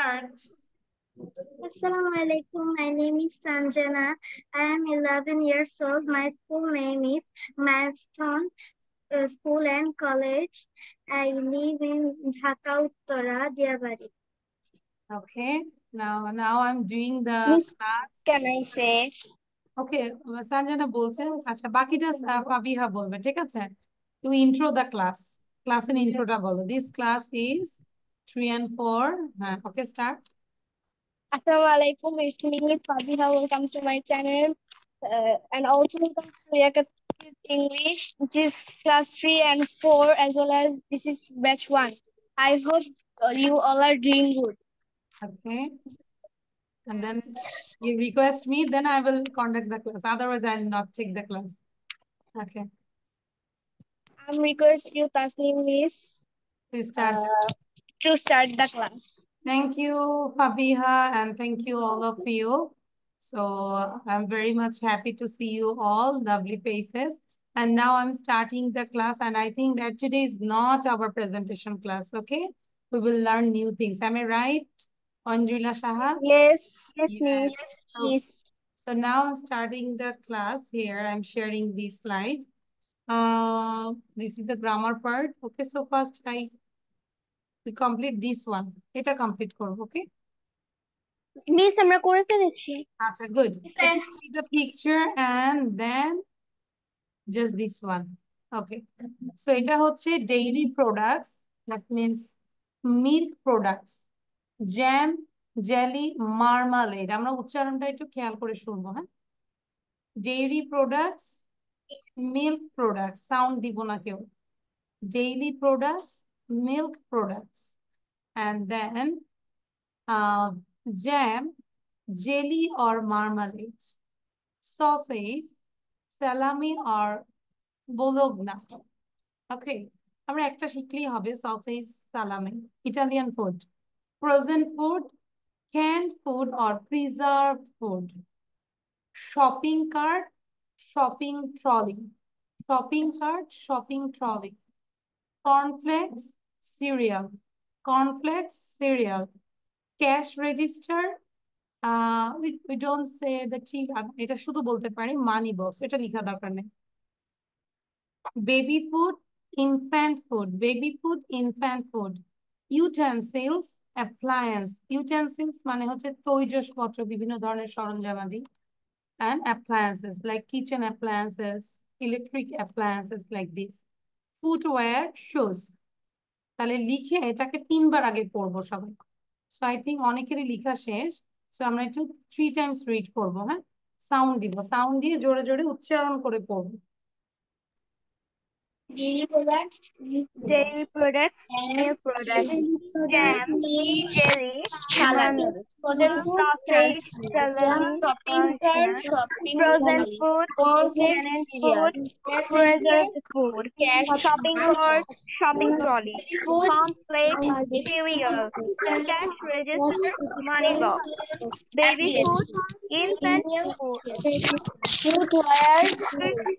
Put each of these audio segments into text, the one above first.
start. Assalamu alaikum. My name is Sanjana. I am 11 years old. My school name is Milestone School and College. I live in Dhaka Uttara, Diabari. Okay. Now I'm doing the Miss, class. can I say? Okay, Sanjana বলছে আচ্ছা বাকিটা ফাবিহা বলবে ঠিক আছে to intro the class ক্লাসের ইন্ট্রোটা বলো this class is 3 and 4 হ্যাঁ okay start Assalamu alaikum. It's me, Fabiha. Welcome to my channel. And also welcome to Yakat English. This is class 3 and 4 as well as this is batch 1. I hope you all are doing good. okay and then you request me then I will conduct the class otherwise I will not take the class okay I'm requesting you, Tasneem, Miss, please start to start the class. thank you Fabiha and thank you all of you so I'm very much happy to see you all lovely faces. And now I'm starting the class and I think that today is not our presentation class, okay? We will learn new things. Am I right, Andrila Shaha? Yes, yes, Yes. Miss. Yes. So now I'm starting the class here. I'm sharing this slide. This is the grammar part. Okay, so first we complete this one. এটা complete করব, okay? Miss, আমরা করে ফেলেছি। আচ্ছা, good. So see the picture and then just this one. Okay. So এটা হচ্ছে dairy products. That means milk products. Jam, jelly, marmalade. আমরা উচ্চারণটা একটু খেয়াল করে শুনবো, হ্যাঁ? Dairy products, milk products. Sound দিব না কেউ। Dairy products, milk products. And then jam, jelly or marmalade. Sausage, salami or bologna. Okay. আমরা একটা শিখলেই হবে sausage, salami. Italian food. Frozen food, canned food or preserved food. Shopping cart, shopping trolley. Shopping cart, shopping trolley. Cornflakes, cereal. Cornflakes, cereal. Cash register, we don't say the ঠিক এটা শুধু বলতে পারি মানি box এটা লেখা দরকার নেই baby food infant food baby food infant food utensils appliance utensils মানে হচ্ছে তৈজসপত্র বিভিন্ন ধরনের সরঞ্জামাদি and appliances like kitchen appliances electric appliances like this footwear shoes তাহলে লিখে এটাকে 3 বার আগে পড়বো সবাই সো আই থিঙ্ক অনেকেরই লেখা শেষ সো আমরা একটু 3 টাইমস রিড করবো হ্যাঁ সাউন্ড দিব সাউন্ড দিয়ে জোরে জোরে উচ্চারণ করে পড়বো Dairy products, milk products, jam, jelly, marmalade, frozen food, canned sausage, food, salami, shopping cart, shopping frozen trolley, food, cornflakes, canned cereal, food, cash register, preserved food, cash, shopping money cart, box, shopping trolley, baby food, cornflakes, baby cereal, food, cash register, money box, baby food, appliances, infant food, footwear,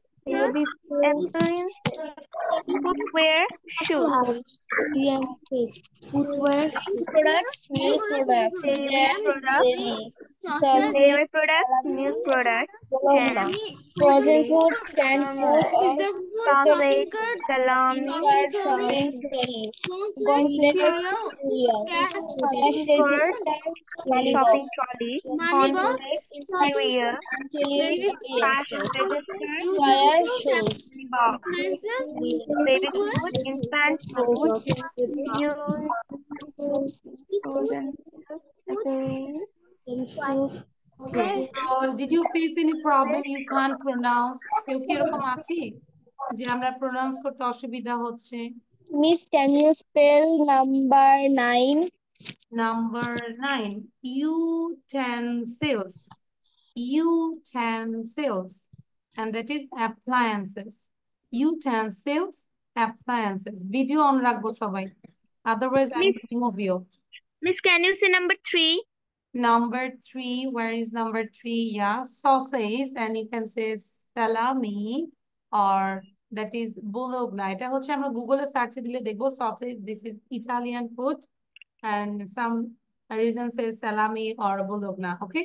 shoes, appliance, footwear, shoes. footwear, products, milk products, Dairy jam, products, jelly, sausage, dairy products, milk products, jam, frozen jelly, food, canned food, marmalade, shopping sausage, shopping salami, cart, shopping trolley, cornflakes, cereal, cash shopping cart, register, money shopping box, trolley, money box, cornflakes, infant cereal, jelly, cash appliances, register, wire shoes, money box, baby food, infant food, use, frozen accessories. Okay. So did you face any problem you can't pronounce কেউ কি এরকম আছি যে আমরা pronounce করতে অসুবিধা হচ্ছে Miss, can you spell number 9? Number 9 utensils utensils and that is appliances utensils appliances video on রাখবো সবাই otherwise I will remove you Miss, can you say number 3? number 3 where is number 3 yeah sausage and you can say salami or that is bologna এটা হচ্ছে আমরা গুগলে সার্চে দিলে দেখবো sausage this is Italian food and some reason sausage salami or বুলগনা। ওকে,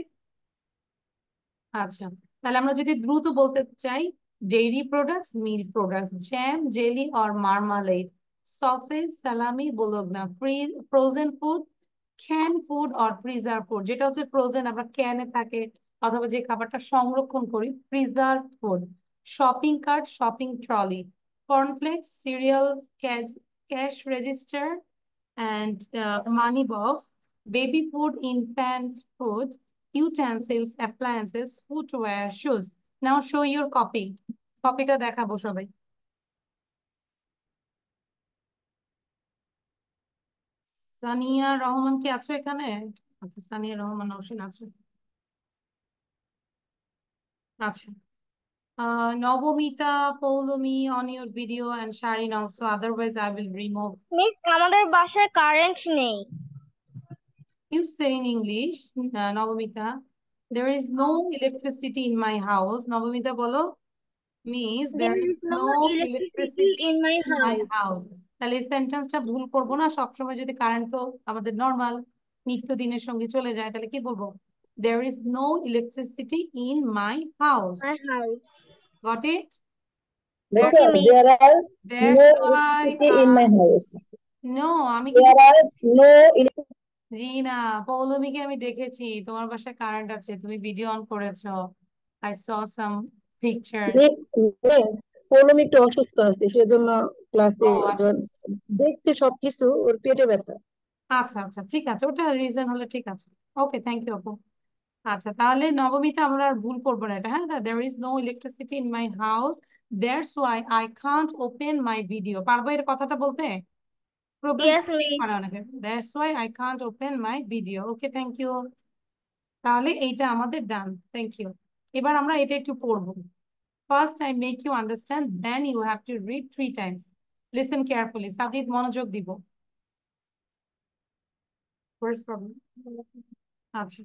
আচ্ছা, তাহলে আমরা যদি দ্রুত বলতে চাই, dairy products, milk products, jam, jelly or marmalade, sausage, salami, bologna, frozen food, can food or preserve food. যেটা হচ্ছে ফ্রোজেন, আমরা ক্যানে থাকে অথবা যে খাবারটা সংরক্ষণ করি, preserve food. Shopping cart, shopping trolley, cornflakes, serial, cash register and money box, baby food, infant food, utensils, appliances, footwear, shoes. Now show your copy. কপিটা দেখাবো সবাই। সানিয়া রহমান কি আছো এখানে? আচ্ছা, সানিয়া রহমান নওশিন আছো? আচ্ছা, Navamita, Paulumi on your video and Sharin also. Otherwise, I will remove. Miss আমাদের বাসায় কারেন্ট নেই। You say in English, Navamita. There is no electricity in my house. Navamita bolo. Means there There is is no no electricity electricity in my in my house. house. তাহলে এই সেন্টেন্সটা ভুল করবো না। সবসময় যদি কারেন্ট তো আমাদের নর্মাল নিত্যদিনের সঙ্গে চলে যায়, তাহলে কি বলবো? There is no electricity in my house. My house. Got it? Yes, Okay, sir. miss. There are That's no why electricity in my house. no, আমি কি There are no electricity. জি না, পৌলমীকে আমি দেখেছি তোমার বাসায় কারেন্ট আছে, তুমি ভিডিও অন করেছো। I saw some pictures. Poulomi একটু অসুস্থ আছে, সেজন্য ক্লাসে ও আচ্ছা দেখছে সবকিছু, ওর পেটে ব্যথা। আচ্ছা আচ্ছা, ঠিক আছে, ওটা রিজন হলে ঠিক আছে। ওকে, থ্যাংক ইউ আপু। আচ্ছা, তাহলে নবমীতে আমরা আর ভুল করবো না এটা। হ্যাঁ, there is no electricity in my house, that's why I can't open my video. পারবো এর কথাটা বলতে? Problem Yes, miss. পারে অনেকে। that's why I can't open my video. Okay, thank you. তাহলে এইটা আমাদের ডান, থ্যাংক ইউ। এবার আমরা এটা একটু পড়বো। First I make you understand, then you have to read 3 times. Listen carefully. Sajid মনোযোগ দিব। First problem. আচ্ছা,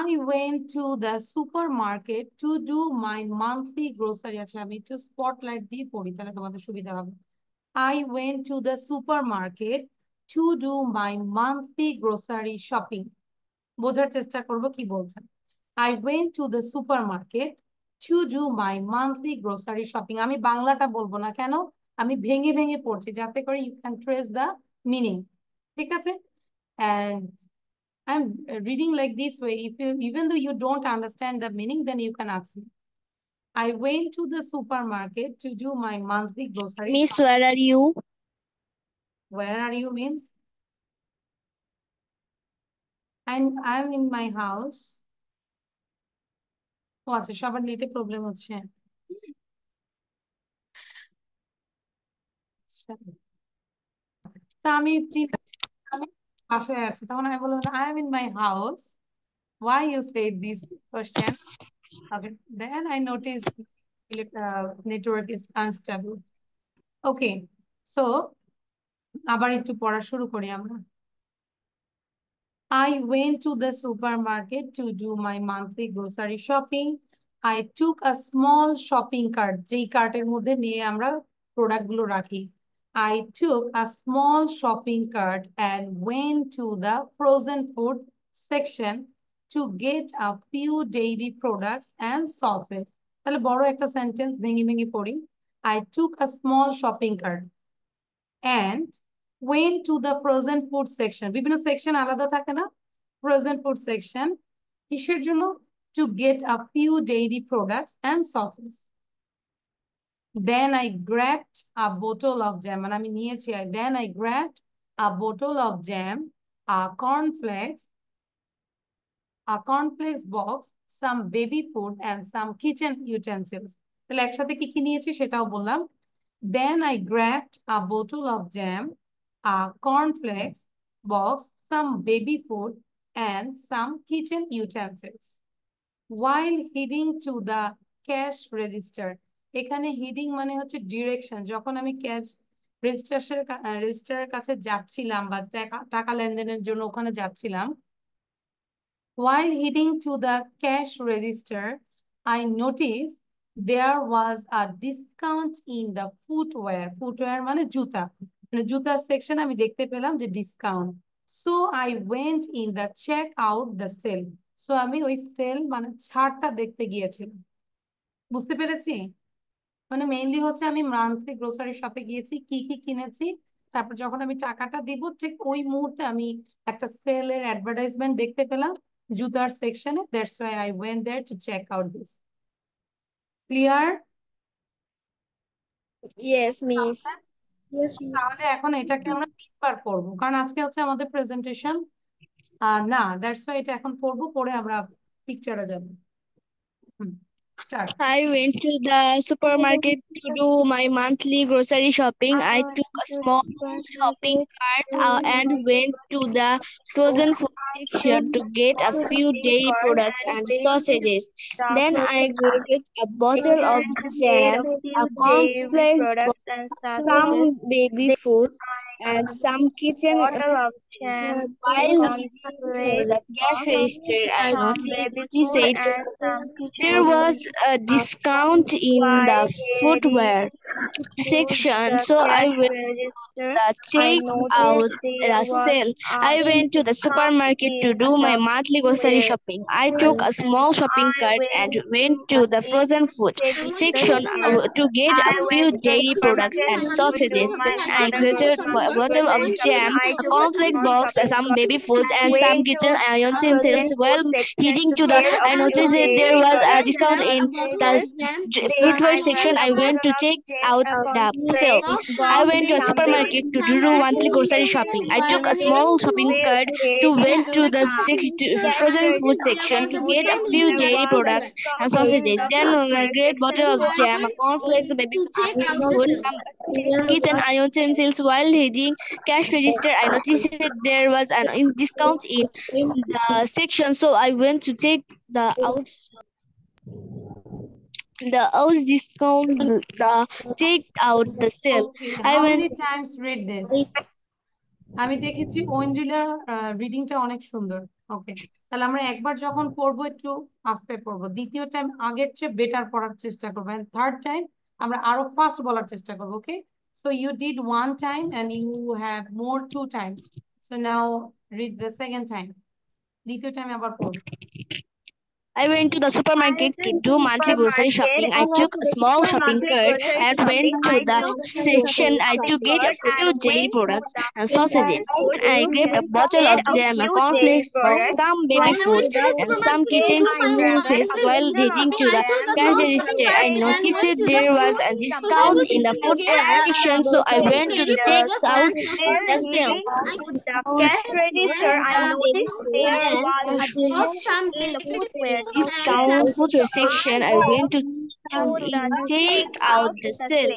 I went to the supermarket to do my monthly grocery. আচ্ছা, আমি একটু স্পটলাইট দিয়ে পড়ি, তাহলে তোমাদের সুবিধা হবে। I went to the supermarket to do my monthly grocery shopping. বোঝার চেষ্টা করব কি বলছেন। I went to the supermarket to do my monthly grocery shopping. আমি বাংলাটা বলবো না, কেন? আমি ভেঙে ভেঙে পড়ছি, যাতে করে you can trace the meaning. ঠিক আছে? And I'm reading like this way. If you, even though you don't understand the meaning, then you can ask me. I went to the supermarket to do my monthly grocery Miss, shopping. where are you? Where are you means? I'm in my house. ও আচ্ছা, সবার নেটে problem হচ্ছে। আচ্ছা, তা আমি আমি বাসায় আছি, তখন আমি বললাম I am in my house. Why you said this question? Okay, then I noticed network is unstable. Okay, so আবার একটু পড়া শুরু করি আমরা। I went to the supermarket to do my monthly grocery shopping. I took a small shopping cart, যেই কার্টের মধ্যে নিয়ে আমরা প্রোডাক্ট গুলো রাখি। I took a small shopping cart and went to the frozen food section to get a few dairy products and sauces. তাহলে বড় একটা সেন্টেন্স ভেঙে ভেঙে পড়ি। I took a small shopping cart and went to the frozen food section. বিভিন্ন section আলাদা থাকে না? Frozen food section কিসের জন্য? To get a few dairy products and sauces. Then I grabbed a bottle of jam. মানে আমি নিয়েছি। Then I grabbed a bottle of jam, a cornflakes box, some baby food and some kitchen utensils. তাহলে একসাথে কি কি নিয়েছি সেটাও বললাম। Then I grabbed a bottle of jam, a cornflakes box, some baby food and some kitchen utensils. While heading to the cash register. এখানে heading মানে হচ্ছে ডিরেকশন। যখন আমি ক্যাশ রেজিস্টারের কাছে যাচ্ছিলাম বা টাকা লেনদেনের জন্য ওখানে যাচ্ছিলাম, while heading to the cash register, I noticed there was a discount in the footwear. Footwear মানে জুতা, মানে জুতার সেকশন আমি দেখতে পেলাম যে discount. So I went in the check out the sale. So আমি ওই সেল মানে ছাড়টা দেখতে গিয়েছিলাম। বুঝতে পেরেছি? মানে মেইনলি হচ্ছে আমি মান্থলি গ্রোসারি শপে গিয়েছি, কি কি কিনেছি, তারপর যখন আমি টাকাটা দিব ঠিক ওই মুহূর্তে আমি একটা সেলের অ্যাডভার্টাইজমেন্ট দেখতে পেলাম জুতার সেকশনে। That's why I went there to check out this. Clear? Yes, miss. Yes, miss. তাহলে এখন এটাকে আমরা তিনবার পড়বো, কারণ আজকে হচ্ছে আমাদের প্রেজেন্টেশন না, দ্যাটস ওয়াই এটা এখন পড়বো, পরে আমরা পিকচারে যাবো। Start. I went to the supermarket to do my monthly grocery shopping. I took a small shopping cart and went to the frozen food section to get a few dairy products and sausages. Then I grabbed a bottle of jam, a cornflakes box, some baby food, and some kitchen. While heading to the cash register, I noticed there was a discount in the footwear section, so I went to check out the sale. I went to the supermarket to do my monthly grocery shopping. I took a small shopping cart and went to the frozen food section to get a few dairy products and sausages. Then I grabbed a bottle of jam, a cornflakes box, some baby foods, and some kitchen utensils. While heading to the, I noticed that there was a discount in the footwear section. I went to check out the sale. I went to a supermarket to do monthly grocery shopping. I took a small shopping cart to went to the frozen food section to get a few dairy products and sausages. Then a great bottle of jam, a cornflakes, baby food, kitchen utensils. While heading cash register, I noticed that there was an discount in the section, so I went to take the out discount the check out the sale. Okay, I how went many times read this? আমি দেখেছি ঐন্দ্রিলার রিডিংটা অনেক সুন্দর। ওকে, তাহলে আমরা একবার যখন পড়বো একটু আস্তে পড়বো, দ্বিতীয় টাইম আগের চেয়ে বেটার পড়ার চেষ্টা করবো, এন্ড থার্ড টাইম আমরা আরো ফাস্ট বলার চেষ্টা করবো। Okay, so you did one time and you have more two times, so now read the second time. দ্বিতীয় টাইম আবার পড়বো। I went to the supermarket to do monthly grocery shopping. I took a small shopping cart and went to the section to get a few dairy products and sausages. Then I grabbed a bottle of jam, a cornflakes box, some baby food, and some kitchen utensils. While heading to the cash register, I noticed that there was a discount in the footwear section, so I went to the check out the sale. Discount footwear section, I went to check out the sale.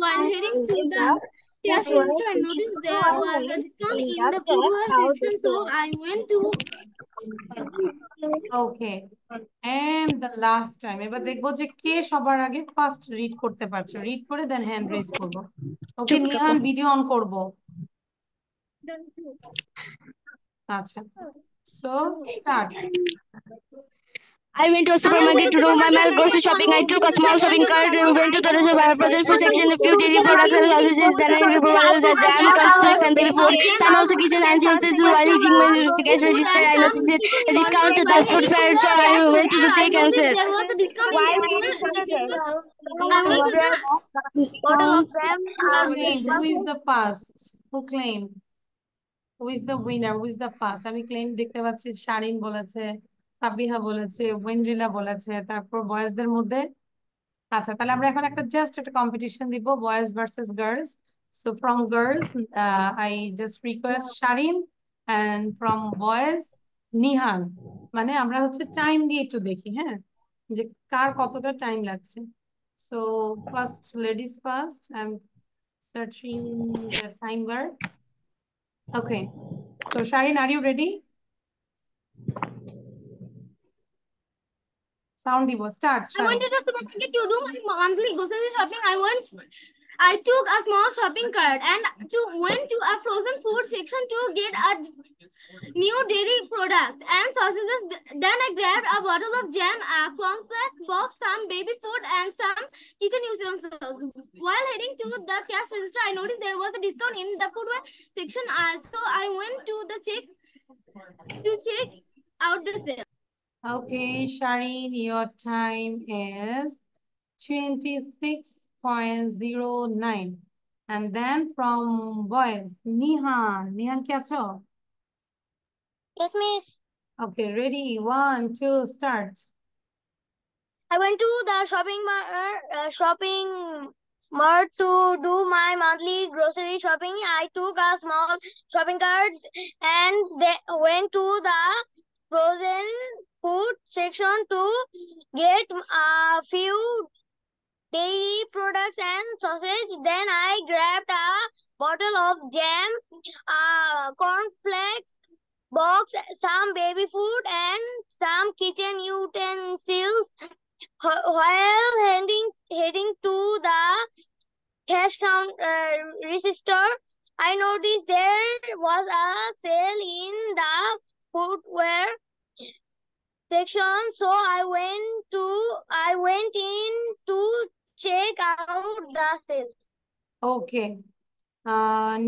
While heading to the cash register, I noticed there was a discount in the footwear section, so I went to. Okay, and the last time. এবার দেখবো যে কে সবার আগে first read করতে পারছে, read করে দেন hand raise করবো। ওকে, Nihan video on করবো। আচ্ছা, so start. I went to a supermarket to do my grocery shopping. I took a small shopping cart and went to the frozen food section, a few dairy products and sausages. Then I grabbed the jam, cornflakes, and baby food. Some also kitchen and utensils. While eating my cash register, I noticed a discount to the food fair, so I went to the check and sale. There was a discount in Who is the first? Who claimed? Who is the winner? Who is the first? আমি claim দেখতে পাচ্ছি শারিন বলেছে, সাবিহা বলেছে, ওয়েন্ড্রিলা বলেছে, তারপর বয়েজদের মধ্যে। আচ্ছা, তাহলে আমরা এখন একটা জাস্ট একটা কম্পিটিশন দিব, boys versus girls. So from girls I just request Sharin, and from boys Nihan. মানে আমরা হচ্ছে টাইম দিয়ে একটু দেখি, হ্যাঁ, যে কার কতটা টাইম লাগছে। So first, ladies first, I am searching the timer. Okay, so Shaheen, are you ready? Sound Divo, start. I went to the supermarket to do my monthly grocery shopping. I took a small shopping cart and went to a frozen food section to get a new dairy products and sausages. Then I grabbed a bottle of jam, a cornflakes box, some baby food, and some kitchen utensils. While heading to the cash register, I noticed there was a discount in the footwear section. So I went to check out the sale. Okay, Shireen, your time is 26.09. And then from boys, Nihan. Nihan, kya acho? Yes, miss. Okay, ready? 1, 2, start. I went to the shopping mart to do my monthly grocery shopping. I took a small shopping cart and went to the frozen food section to get a few dairy products and sausage. Then I grabbed a bottle of jam, a cornflakes box, some baby food, and some kitchen utensils. While heading to the cash register, I noticed there was a sale in the footwear section, so I went in to check out the sales. Okay.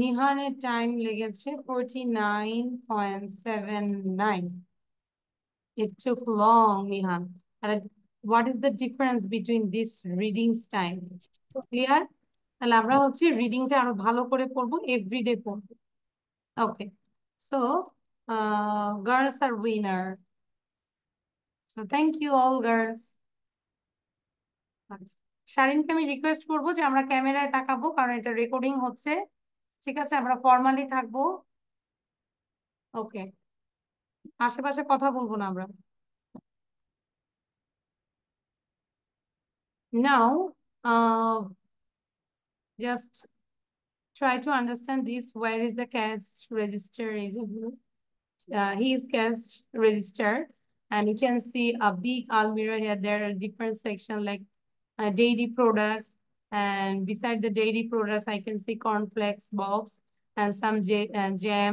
Nihaনের time লেগেছে 49.79. It took long, Nihan. And what is the difference between this readings time? Clear? তাহলে আমরা হচ্ছে রিডিংটা আরো ভালো করে পড়বো, এভরিডে পড়বো। Okay. So, girls are winner. So thank you all girls. আচ্ছা, শারিনকে আমি রিকোয়েস্ট করবো যে আমরা ক্যামেরায় তাকাবো, কারণ এটা রেকর্ডিং হচ্ছে। ঠিক আছে, আমরা ফর্মালি থাকবো। ওকে, আশেপাশে কথা বলবো না আমরা। Now, just try to understand this. Where is the cash register? He is cash register, and you can see a big almirah here. There are different sections like dairy products, and beside the dairy products, I can see cornflakes box and some jam.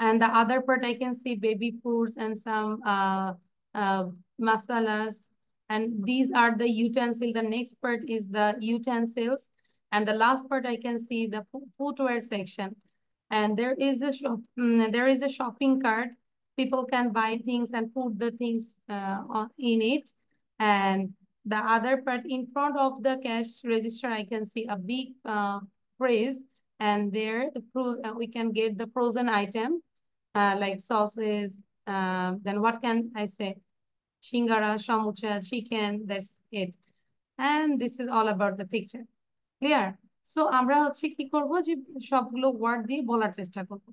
And the other part, I can see baby foods and some masalas. And these are the utensils. The next part is the utensils. And the last part, I can see the footwear section. And there is a shopping cart. People can buy things and put the things in it. And the other part, in front of the cash register, I can see a big phrase. And there we can get the frozen item like sauces. Then what can I say? Shingara, shamucha, chicken, that's it. And this is all about the picture. Clear? So আমরা হচ্ছে কি করব, যে সবগুলো word দিয়ে বলার চেষ্টা করব।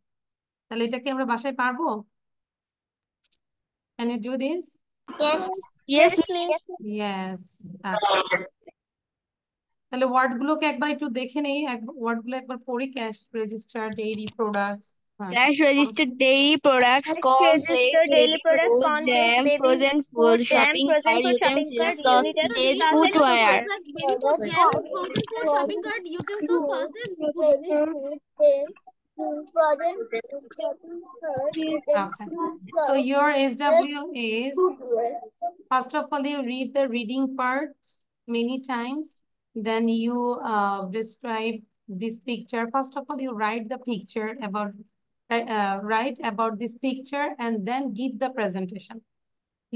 তাহলে এটা কি আমরা বাসায় পারবো? Can you do this? Yes. Yes, Miss. Yes. তাহলে ওয়ার্ড গুলোকে একবার একটু দেখে নেই, ওয়ার্ড গুলো একবার পড়ি। Cash register, dairy products, cash registered dairy products, cornflakes, baby food, jam, frozen food, shopping cart, utensils, sausage, footwear. Baby food, jam, frozen food, shopping cart, utensils, sausage, frozen Okay. So your SW is, first of all, you read the reading part many times. Then you describe this picture. First of all, you write the picture about, write about this picture and then give the presentation.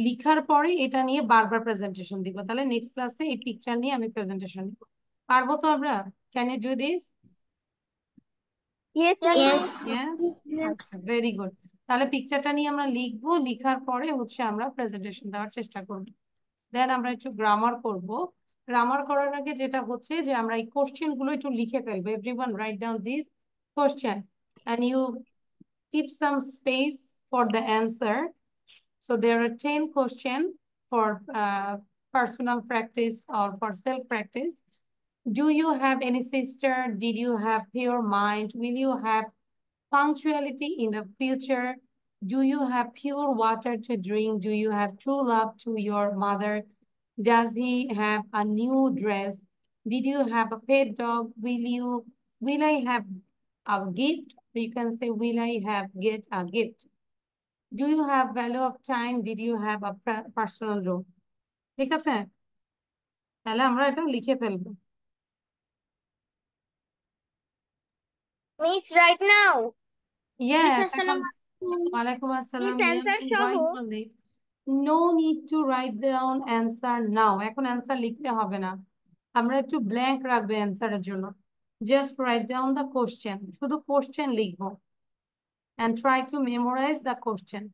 লিখার পরে এটা নিয়ে বারবার presentation দিব। তাহলে next ক্লাসে এই picture নিয়ে আমি প্রেজেন্টেশন দিব। পারবো তো আমরা? Can you do this? Yes. Yes. Yes. আচ্ছা, ভেরি গুড। তাহলে পিকচারটা নিয়ে আমরা লিখবো, লিখার পরে হচ্ছে আমরা প্রেজেন্টেশন দেওয়ার চেষ্টা করব। দেন আমরা একটু গ্রামার করব। গ্রামার করার আগে যেটা হচ্ছে যে আমরা এই কোশ্চেন গুলো একটু লিখে ফেলবো। Everyone write down this question and you keep some space for the answer. So there are 10 questions for personal practice or for self-practice. Do you have any sister? Did you have pure mind? Will you have punctuality in the future? Do you have pure water to drink? Do you have true love to your mother? Does he have a new dress? Did you have a pet dog? Will I have a gift, or you can say, will I have get a gift? Do you have value of time? Did you have a personal room? ঠিক আছে, তাহলে আমরা এটা লিখে ফেলবো। Miss, right now. Yes, Miss, Assalamualaikum. ওয়ালাইকুম আসসালাম। Miss, answer Why you সহ। are late? No need to write down answer now. এখন answer লিখতে হবে না, আমরা একটু blank রাখবো অ্যান্সারের জন্য। Just write down the question, শুধু question লিখবো, and try to memorize the question.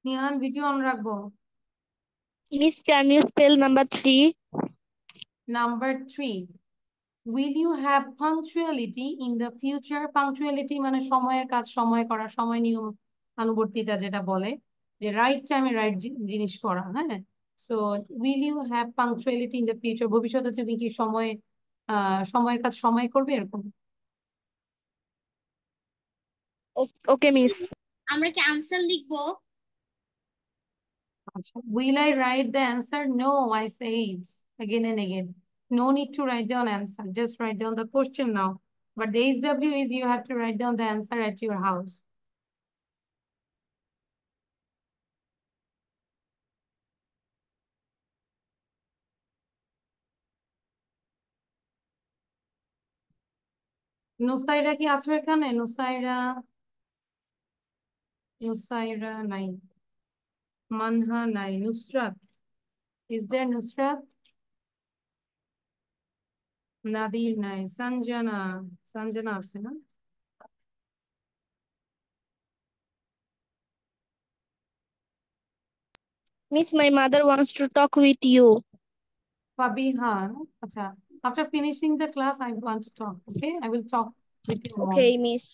Nihan video on রাখবো। Miss, can you spell number 3? Number 3, will you have punctuality in the future? Punctuality মানে সময়ের কাজ সময় করা, সময় নিয়ম আনুবর্তিতা যেটা বলে, যে রাইট টাইমে রাইট জিনিস করা। হ্যাঁ, so will you have punctuality in the future? ভবিষ্যতে তুমি কি সময়ের কাজ সময় করবে এরকম? Okay, Miss. আমরা কি আনসার লিখবো? আচ্ছা, will I write the answer? No, I say it again and again. No need to write down answer, just write down the question now. But the SW is you have to write down the answer at your house. নুসাইরা কি আছো এখানে? নুসাইরা, নুসাইরা নাই, মানহা নাই, Nusrat, is there Nusrat? Nadir নাই, সঞ্জনা, সঞ্জনা আছে না? Miss, my mother wants to talk with you. Fabiha, acha, after finishing the class I want to talk, okay? I will talk with your mom. Okay, Miss.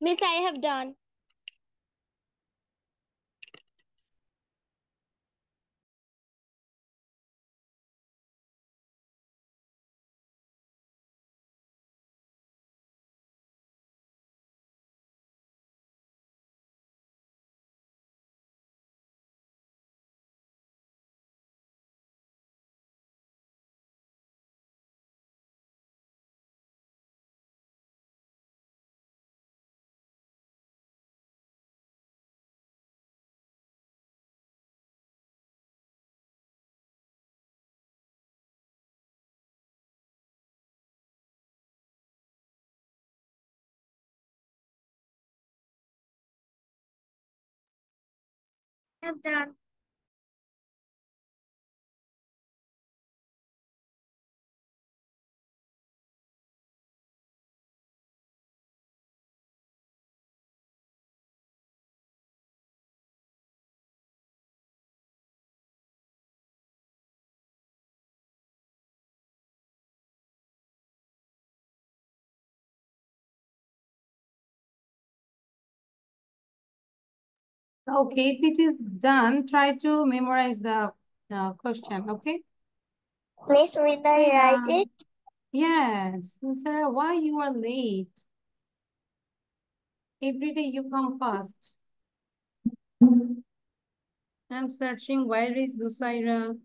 Miss, I have done. I have done. Okay, if it is done, try to memorize the question, okay? Miss, will I write it? Yes, Nusara, why you are late? Every day you come fast. I'm searching. Where is Dusaira?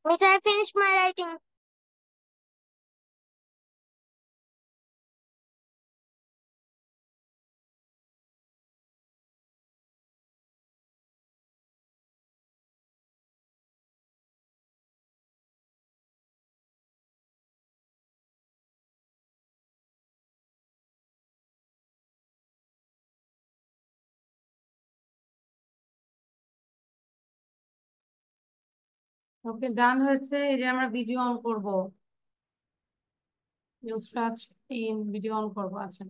Miss, I finished my writing. ওকে, ডান হয়েছে। এই যে আমরা video on করব। Nusrat video on করবো। আচ্ছা,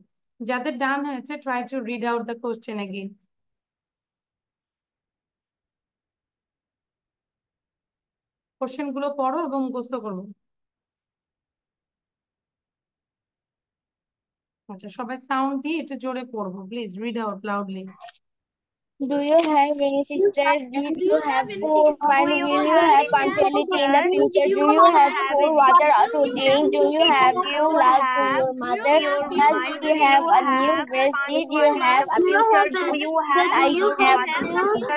যাদের ডান হয়েছে, try to read out the question again. Question গুলো পড়ো এবং মুখস্থ করবো। আচ্ছা, সবাই সাউন্ড দিয়ে একটু জোরে পড়বো। Please read out loudly. Do you have any sister? Did you have poor mind? Will you have punctuality in the future? Do you have poor water to drink? Do you have true love to your mother? Does he have a new dress? Did you have a future? Do you have I have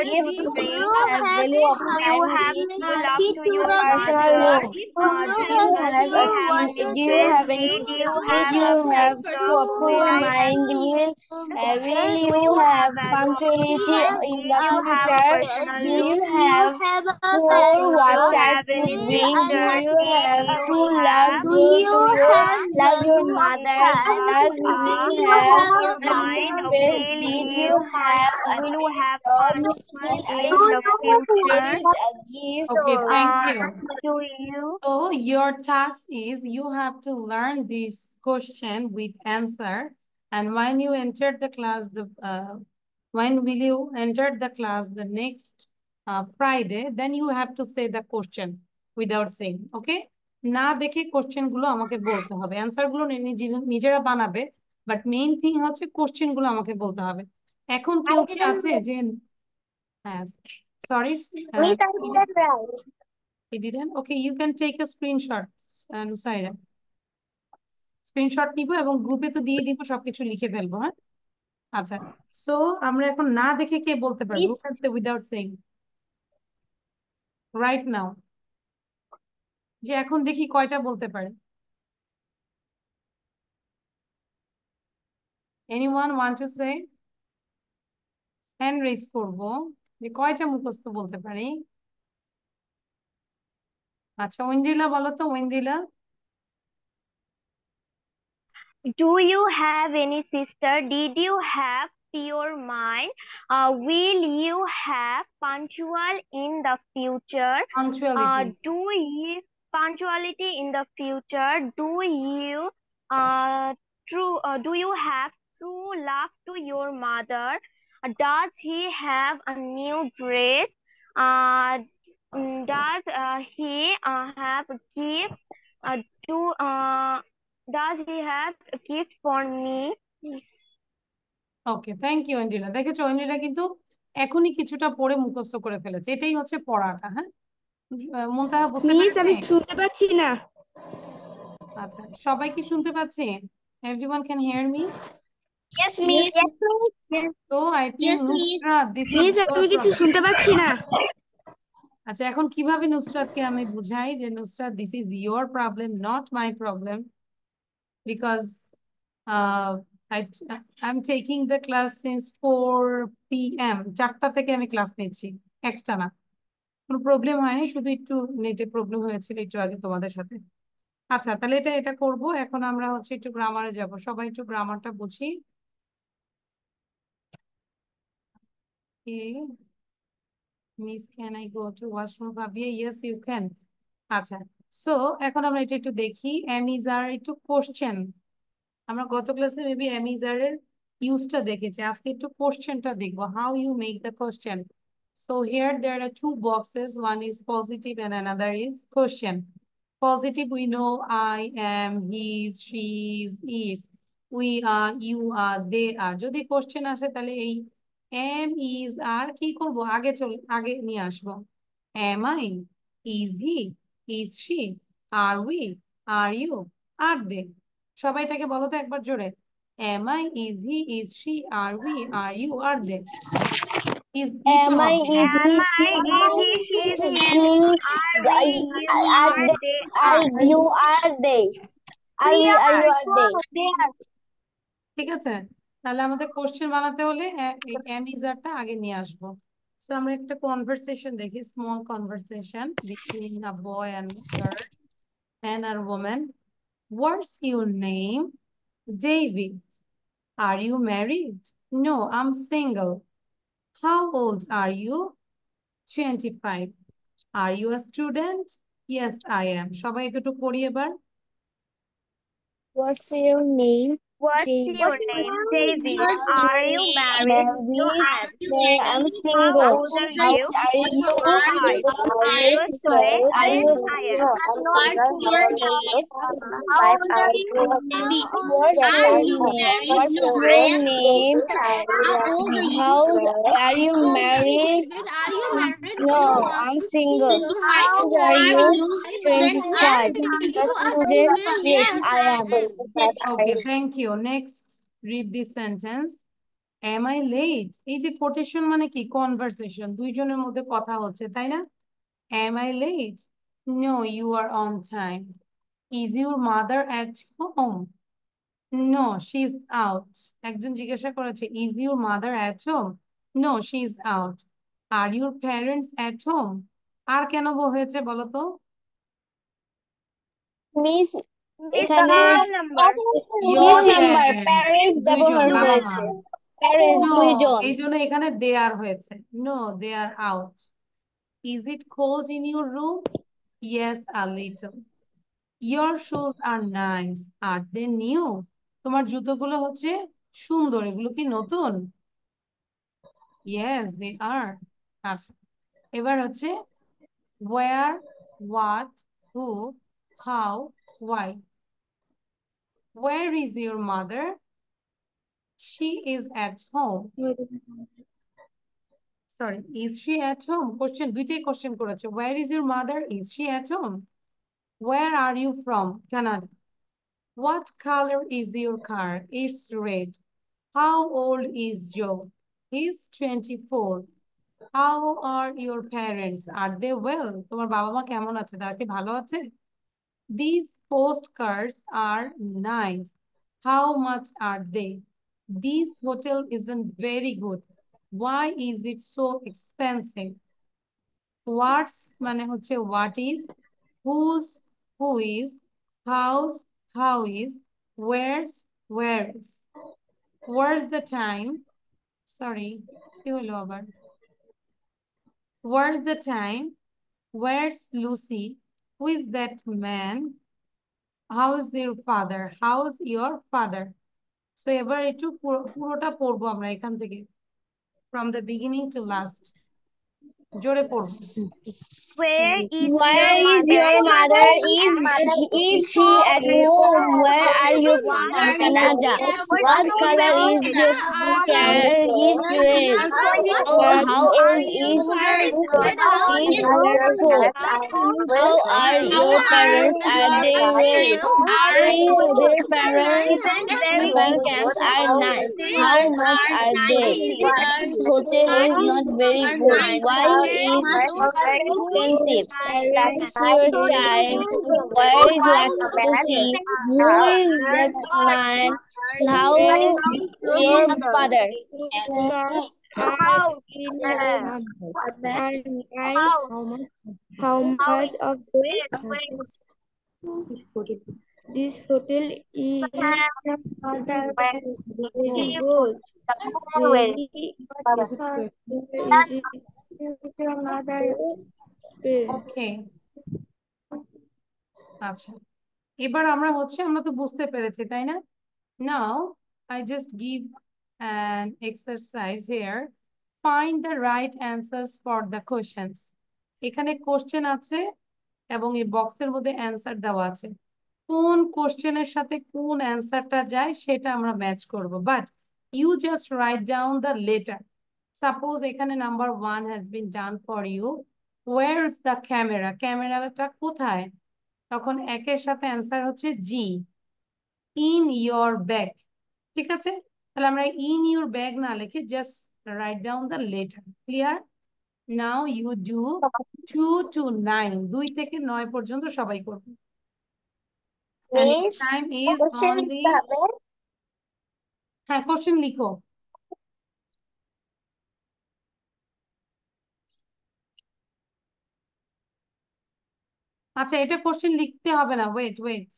gift? Do you have value of time? Did you love to your personal room? Do you have a do you have any sister? Did you have a poor mind? Will you have punctuality in the future? Do you have poor water to drink? Do you have true love? Do you love your mother? Does he have a new dress? Did you have a new dog? Will I credit a gift? Okay, thank you. Do you? So your task is you have to learn this question with answer, and when you enter the class, when will you enter the class the next Friday, then you have to say the question without saying. Okay, না দেখে question গুলো আমাকে বলতে হবে, answer গুলো নিজেরা বানাবে, but main thing হচ্ছে কোশ্চেন গুলো আমাকে বলতে হবে। এখন কেউ কি আছে যে হ্যাঁ, sorry, Miss, I didn't write. you didn't? Okay, you can take a screenshot, Nusaira. Screenshot নিব এবং গ্রুপে তো দিয়ে দিব, সবকিছু লিখে ফেলবো। হ্যাঁ, আচ্ছা। সো আমরা এখন না দেখে কে বলতে পারবো? উইদাউট সেইং রাইট নাও, যে এখন দেখি কয়টা বলতে পারে। Anyone want to say? Hand raise করবো যে কয়টা মুখস্থ বলতে পারি। আচ্ছা, ঐন্দ্রিলা বলো তো, Aindrila. Do you have any sister? Did you have pure mind? Will you have punctual in the future? Punctuality. Punctuality in the future? Do you have true love to your mother? Does he have a new dress? Does he have a gift? Do Does he have a gift for me? Okay, thank you Aindrila. দেখেছো, ঐন্দ্রিলা কিন্তু এখনই কিছুটা পড়ে মুখস্থ করে ফেলেছে। এটাই হচ্ছে পড়াটা। হ্যাঁ, মুনতাহা বুঝতে মিস, আমি পেরেছে? শুনতে পাচ্ছি না। আচ্ছা, সবাই কি শুনতে পাচ্ছে? Everyone can hear me? Yes, miss. Yes, miss. I think Yes, miss. Nusrat, this is miss your আমি কিছু problem. শুনতে পাচ্ছি না। আচ্ছা, এখন কিভাবে নুসরাতকে আমি বুঝাই যে Nusrat, this is your problem, not my problem, because I'm taking the class since 4 p.m. 4টা থেকে আমি ক্লাস নিচ্ছি, একটা না। কোনো প্রবলেম হয়নি, শুধু একটু নেটে প্রবলেম হয়েছিল একটু আগে তোমাদের সাথে। আচ্ছা, তাহলে এটা করব। এখন আমরা হচ্ছে একটু গ্রামারে যাব, সবাই একটু গ্রামারটা বুঝি। Miss, can I go to washroom ভাবিয়ে? Yes you can. আচ্ছা, সো এখন আমরা এটা একটু দেখি। অ্যামিজার একটু কোশ্চেন, আমরা গত ক্লাসে মেবি অ্যামিজার এর ইউজটা দেখেছি, আজকে একটু কোশ্চেনটা দেখবো, how you make the question. So here there are two boxes, one is positive and another is question. Positive, we know I am, he is, she is, we are, you are, they are. যদি question আসে তাহলে এই am, is, are কি করব, আগে নিয়ে আসবো। Am I, is he, is she, are we, are you, are they? সবাই এটাকে বলো তো একবার জোরে। Am I, is he, is she, are we, are you, are they? Is Am I, is he, Am she, I, is he, she, is he, he, are we, you, are are, they, they, are are. you, are they? Are we, are you, are they? They are. ঠিক আছে, তাহলে আমাদের question বানাতে হলে এই am is are টা আগে নিয়ে আসবো। সো আমরা একটা কনভারসেশন দেখি, small conversation between a boy and girl, man আর woman. What's your name? David. Are you married? No, I'm single. How old are you? 25. Are you a student? Yes, I am. সবাই একটু পড়ি এবার। What's your name? What's David. your name? David. Are you married? No, I am. No, I'm How single. old are How you? old are you? 25. Are you a student? Are you Yes, I am. What's your name? How old are you? Baby, what's your name? What's your name? How are you married? Are you married? No, I'm single. How old are you? 25. A student? Yes, I am. Okay, thank you. Next, read this sentence. Am I late? এই যে quotation মানে কি, conversation, দুইজনের মধ্যে কথা হচ্ছে, তাই না? Am I late? No, you are on time. Is your mother at home? No, she's out. একজন জিজ্ঞাসা করেছে, is your mother at home? No, she's out. Are your parents at home? আর কেন হয়েছে বলো তো? মিস It's এখানে our number. Your number parents. Parents ব্যবহার দুইজন, হয়েছে। প্যারেন্টস No, দুইজন। এই জন্য এখানে they are হয়েছে। No, they are out. Is it cold in your room? Yes, a little. Your shoes are nice. Are they new? তোমার জুতোগুলো হচ্ছে সুন্দর, এগুলো কি নতুন? Yes, they are. আচ্ছা, এবার হচ্ছে where, what, who, how, why. Where is your mother? She is at home. Sorry, is she at home? Question, দুইটাই question করেছে। Where is your mother? Is she at home? Where are you from? Canada. What color is your car? It's red. How old is Joe? He's 24. How are your parents? Are they well? তোমার বাবা মা কেমন আছে? তারা কি ভালো আছে? These postcards are nice. How much are they? This hotel isn't very good. Why is it so expensive? What's মানে হচ্ছে what is, whose, who is, how's, how is, where's, where is. Where's the time? Sorry, কি হলো আবার? Where's the time? Where's Lucy? Who is that man? How's your father? How's your father? So এবার একটু পুরোটা পড়বো আমরা এখান থেকে, from the beginning to last. জোরে পড়বো। Where is Where your is your mother? mother? Is she at home? Where are your What father? are Kanaja. What your color is your car? Is red. How old is is 4? How are your parents? Are they well? Their parents are nice. How much are they? This hotel is not very good. Why is expensive? It's your time. Where is Lucy? Who is that man? How your father? How How much of this hotel is very good? Very easy experience. ওকে, আচ্ছা এবার আমরা তো বুঝতে পেরেছি তাই না? নাও I just give an exercise here. Find the right answers for the questions. এখানে question আছে এবং এই বক্সের মধ্যে অ্যান্সার দেওয়া আছে। কোন কোশ্চেনের সাথে কোন অ্যান্সারটা যায় সেটা আমরা ম্যাচ করব, but you just write down the letter. Suppose এখানে number 1 has been done for you. Where is the camera? ক্যামেরাটা কোথায়? তখন একের সাথে অ্যান্সার হচ্ছে জি। ইন ইয়োর ব্যাগ, ঠিক আছে? তাহলে আমরা ইন ইউর ব্যাগ না লিখে just write down the letter. Clear? Now you do 2 to 9, 2 থেকে 9 পর্যন্ত সবাই করবে। And your time is only, হ্যাঁ কোশ্চেন লিখো। আচ্ছা এটা কোশ্চেন লিখতে হবে না, wait wait,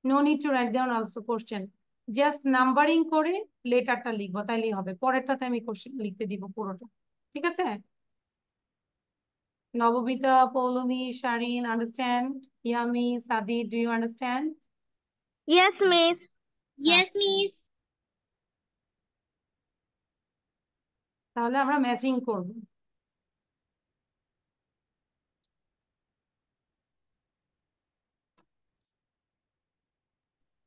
no need to write down also question, just numbering করে লেটারটা লিখবো তাইলেই হবে। পরেরটাতে আমি কোশ্চেন লিখতে দিব পুরোটা, ঠিক আছে? Nabobita, Poulomi, Sharin, understand? Yami, Sadi, do you understand? Yes, miss. Yes, miss. তাহলে আমরা ম্যাচিং করব।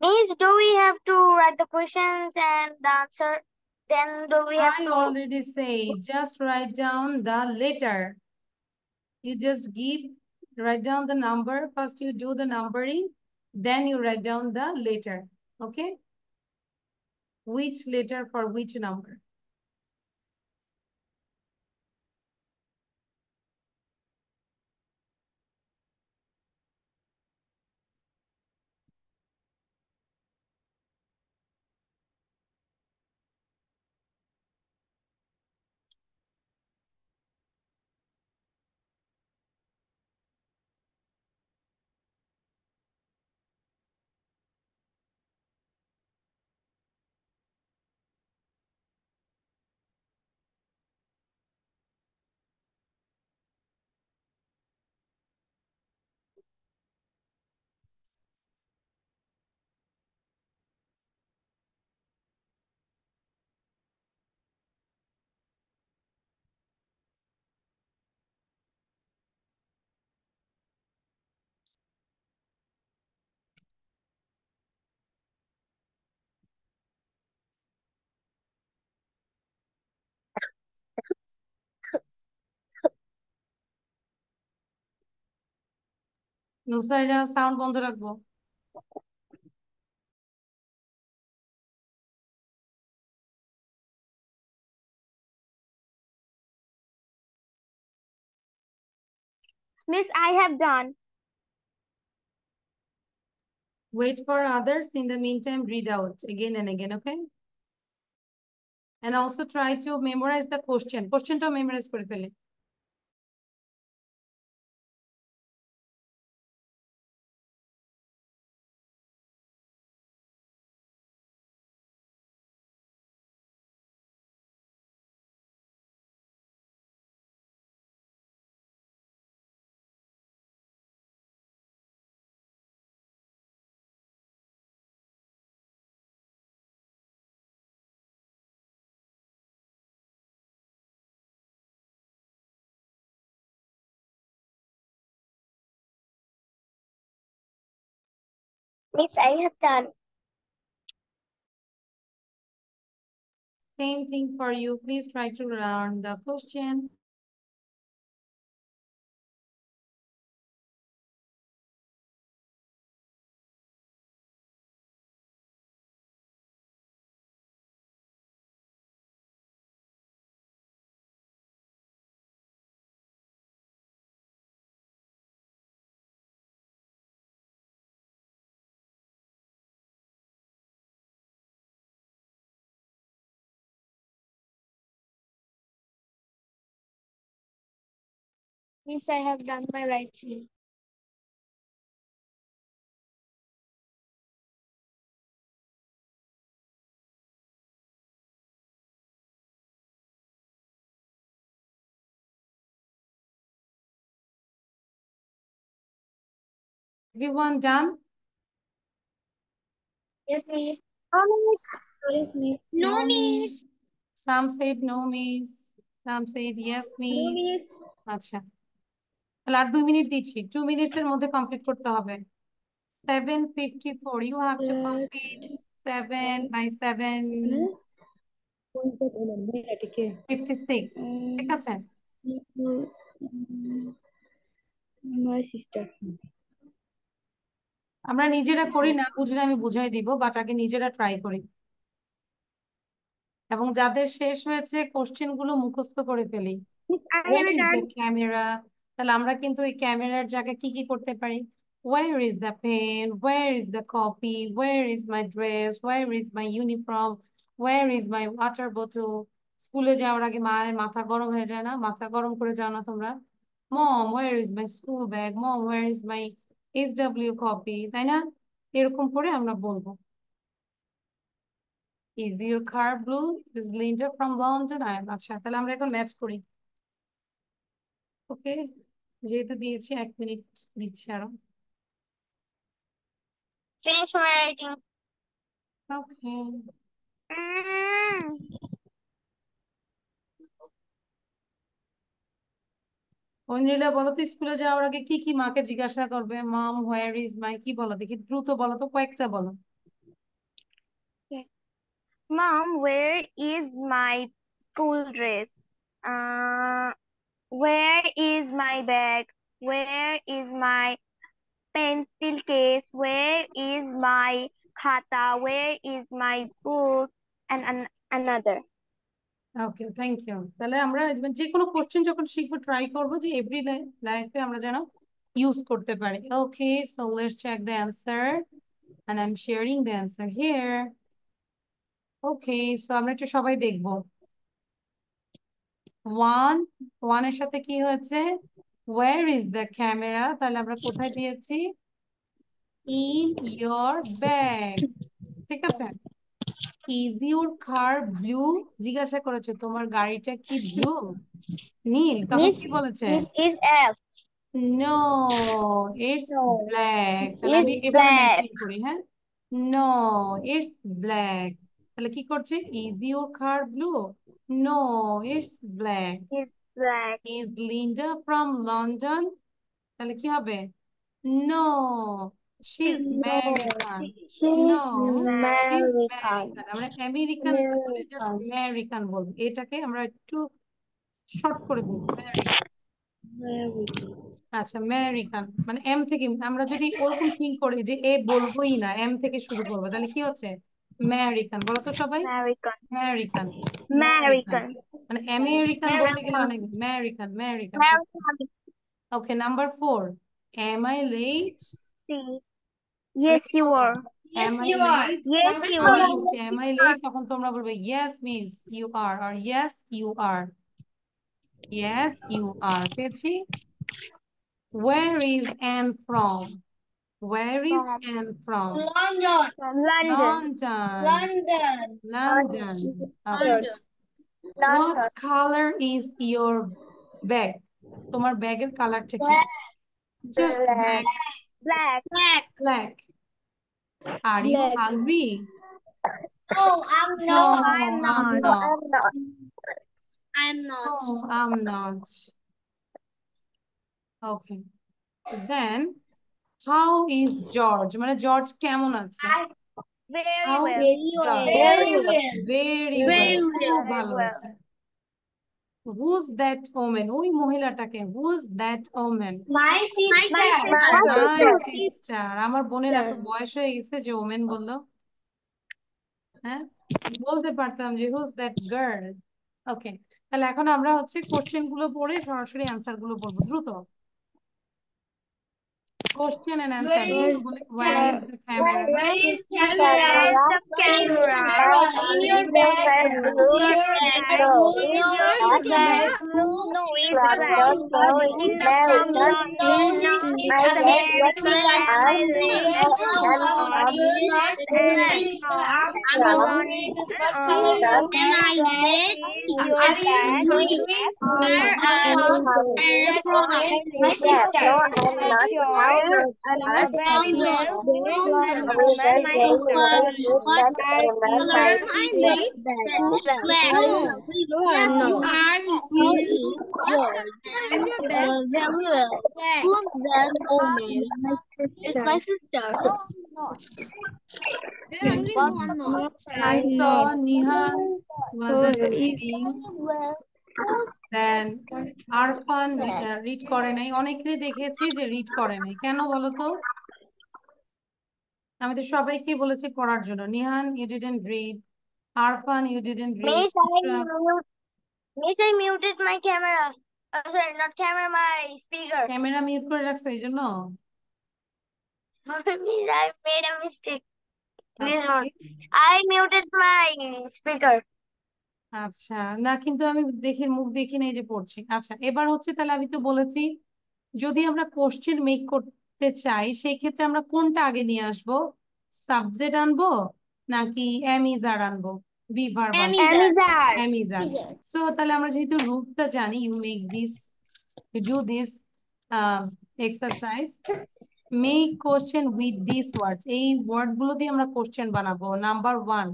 Miss, do we have to write the questions and the answer? Then do we have I to? already say just write down the letter. You just write down the number. First you do the numbering, then you write down the letter. Okay? Which letter for which number? Nusaira sound বন্ধ রাখবো। Miss, I have done. Wait for others. In the meantime, read out again and again, okay? And also try to memorize the question. Question to memorize করে ফেলে। Miss, I have done. Same thing for you. Please try to learn the question. Miss, I have done my writing. Everyone done? Yes, Miss. Yes, Miss. No, Miss. Some said no, miss. Some said yes, No, miss. Miss. আচ্ছা, তাহলে আর 2 minute দিচ্ছি। 2 minutes এর মধ্যে complete করতে হবে। 7:54. You have to complete 7 by 7:56. ঠিক আছে? My sister. আমরা নিজেরা করি, না বুঝলে আমি বুঝাই দিব, বাট আগে নিজেরা ট্রাই করি। এবং যাদের শেষ হয়েছে কোশ্চেন গুলো মুখস্থ করে ফেলি। Where is the camera? তাহলে আমরা কিন্তু এই ক্যামেরার জায়গায় কি কি করতে পারি? Where is the pen? Where is the copy? Where is my dress? Where is my uniform? Where is my water bottle? স্কুলে যাওয়ার আগে মায়ের মাথা গরম হয়ে যায় না? মাথা গরম করে যাও না তোমরা? Mom, where is my school bag? Mom, where is my SW copy? তাই না? এরকম করে আমরা বলবো। Is your car blue? Is Linda from London? আচ্ছা, তাহলে আমরা এখন ম্যাচ করি। ওকে, যেহেতু দিয়েছি 1 মিনিট দিচ্ছি আরো। Finish my writing. ওকে, ঐন্দ্রিলা বলো তো, স্কুলে যাওয়ার আগে কি কি মাকে জিজ্ঞাসা করবে? মম, হোয়ার ইজ মাই, কি বলো দেখি, দ্রুত বলো তো, কয়েকটা বলো। Mom, where is my school dress? Where is my bag? Where is my pencil case? Where is my khata? Where is my book? And another. Okay, thank you. তাহলে আমরা যে কোনো কোশ্চেন যখন শিখবো ট্রাই করবো যে এভরি লাইফে আমরা যেন ইউজ করতে পারি। Okay, so let's check the answer and I'm sharing the answer here. Okay, so আমরা একটু সবাই দেখবো। 1 এর সাথে কি হয়েছে? Where is the camera? তাহলে আমরা কোথায় দিয়েছি? In your bag। ঠিক আছে। Is your car blue? জিজ্ঞাসা করেছে তোমার গাড়িটা কি ব্লু, নীল, তখন Miss, কি বলেছে? Miss is F. No, it's No, black। this তাহলে আমি is এভাবে black. ম্যাচিং করি, হ্যাঁ? No, it's black। তাহলে কি করছে? Is your car blue? No, it's black। It's black. Is Linda from London? তাহলে কি হবে? No, she's No, American। she's No, she's American. American। আমরা আমেরিকান না বলে জাস্ট American. আমেরিকান বলবো। এটাকে আমরা একটু শর্ট করে বলবো, আমেরিকান। আচ্ছা, আমেরিকান মানে এম থেকে, আমরা যদি ওরকম থিঙ্ক করি যে এ বলবোই না, এম থেকে শুরু করবো, তাহলে কি হচ্ছে? আমেরিকান। বলো তো সবাই, American. আমেরিকান। American. মানে আমেরিকান বলতে গেলে অনেক, American American. American. Okay, number 4, am I late? See. Yes, you are. Am I late? Yes, you আমি are. বলছি am I late, তখন তোমরা বলবে yes miss you are, or yes you are। Yes you are, পেয়েছি। Where is Anne from? Where is From Anne from? London. from London. London। London. Okay. What London. color is your bag? তোমার ব্যাগের কালারটা কি? Just Black. black। Black. Black। Are you Black. hungry? No, I'm No, not. I'm No, not. I'm not. I'm not. No, I'm not. Okay. Then how is George মানে George কেমন আছে? Very how well. Is George? Very well. Very Very well, খুব well. ভালো আছে। Who's that woman, ওই মহিলাটাকে, who's that woman? My sister. My sister. আমার বোনের এত বয়স হয়ে গেছে যে ওমেন বললো। হ্যাঁ, বলতে পারতাম যে হুজ দ্যাট গার্ল। ওকে, তাহলে এখন আমরা হচ্ছে কোশ্চেন গুলো পড়ে সরাসরি অ্যান্সার গুলো বলবো দ্রুত। কোশ্চেন এন্ড অ্যান্সার দ্রুত বলে। Where is the camera? Where is Where camera? is the Where is camera? camera? In your bag. Is In your your bag. bag? No, Is no, your it's bag. bag? No, it's bag. In the front. No, no, it's My the bag, bag. my leg, and Not and in the arm, arm. on In your bag. in your Are you bag. doing where that's my sister. No, I'm not sure. Very well. Woman, my What sister. color I made? No. Yes, you are. What color is your bag? Black. It's my sister. No, I'm not. I saw Nihan was reading, then Arfan read করে নাই। অনেকেরই দেখেছি যে read করে নাই, কেন বলতো? আমি তো সবাইকে বলেছি পড়ার জন্য। Nihan, you didn't read. Arfan, you didn't read. Miss, I muted my camera. Sorry, not camera, my speaker. Camera mute করে রাখছো এই জন্য? Miss, I made a mistake. Please Okay. don't. I muted my speaker. আচ্ছা, না কিন্তু আমি দেখি, মুখ দেখি নাই যে পড়ছি। আচ্ছা, এবার হচ্ছে তাহলে আমি তো বলেছি যদি আমরা কোশ্চেন মেক করতে চাই সেই ক্ষেত্রে আমরা কোনটা আগে নিয়ে আসবো? সাবজেক্ট আনবো নাকি অ্যামিজার আনবো? বি ভার্ব আনবো? Amizar. অ্যামিজার। সো তাহলে আমরা যেহেতু রুলটা জানি, you make this, you do this exercise, make question with this words. এই ওয়ার্ড গুলো দিয়ে আমরা কোশ্চেন বানাবো। Number 1,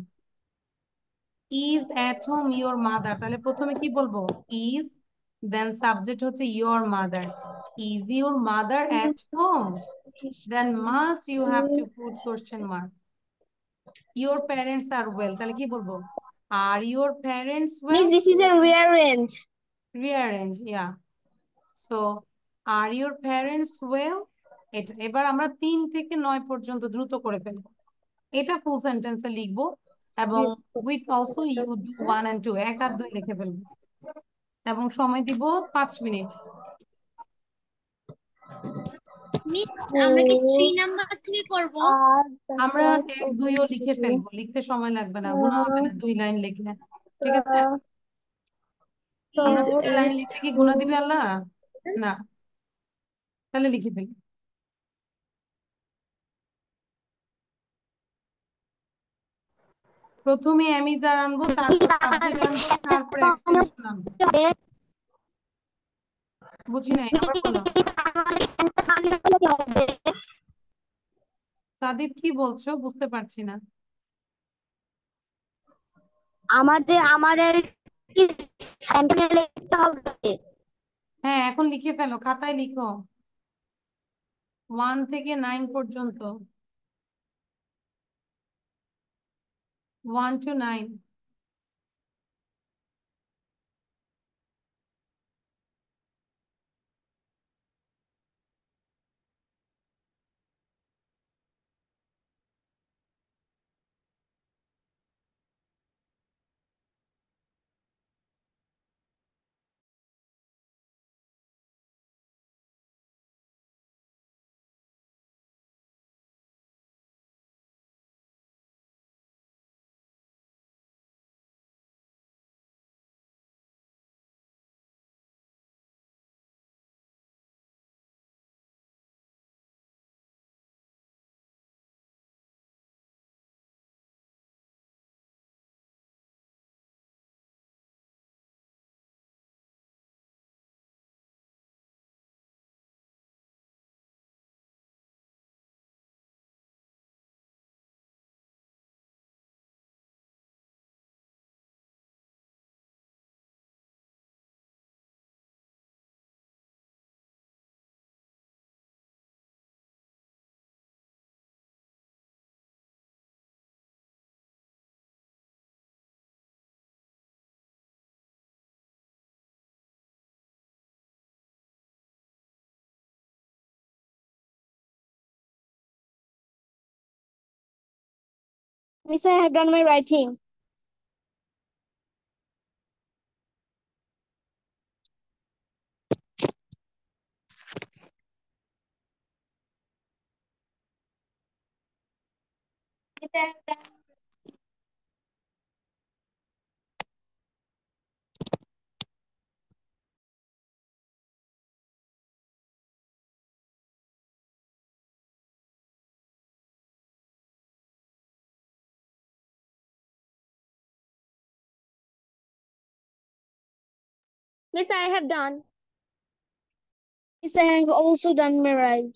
is at home your mother. তাহলে প্রথমে কি বলবো? ইজ, দেন সাবজেক্ট হচ্ছে your mother. Is your mother at home? Then must you have to put question mark. Your parents are well, তাহলে কি বলবো? Are your parents well? Miss, this is a rearrange. Rearrange, yeah. So are your parents well, এটা। এবার আমরা 3 থেকে 9 পর্যন্ত দ্রুত করে ফেলবো। এটা ফুল সেন্টেন্সে লিখবো এবং with also you do 1 and 2, 1 আর 2 লিখে ফেলবো এবং সময় দিব 5 মিনিট। মিস আমরা কি 3 নাম্বার থেকে করব? আমরা 1, 2 ও লিখে ফেলবো, লিখতে সময় লাগবে না, গুণা হবে না 2 লাইন লিখলে। ঠিক আছে? আমরা 2টা লাইন লিখলে কি গুণা দিবে আল্লাহ? না, তাহলে লিখে ফেলি। প্রথমে অ্যামিজার আনবো, তারপর সাবজেক্ট আনবো, তারপর এক্সটেনশন আনবো। বুঝি নাই, আবার বলো। সাদিব কি বলছো? বুঝতে পারছি না। আমাদের কি সেন্টেন্স লিখতে হবে? হ্যাঁ, এখন লিখে ফেলো, খাতায় লিখো 1 থেকে 9 পর্যন্ত, 1 to 9। Miss, I have done my writing. Miss, I have done. Miss, I have done. Miss, I have also done my writing.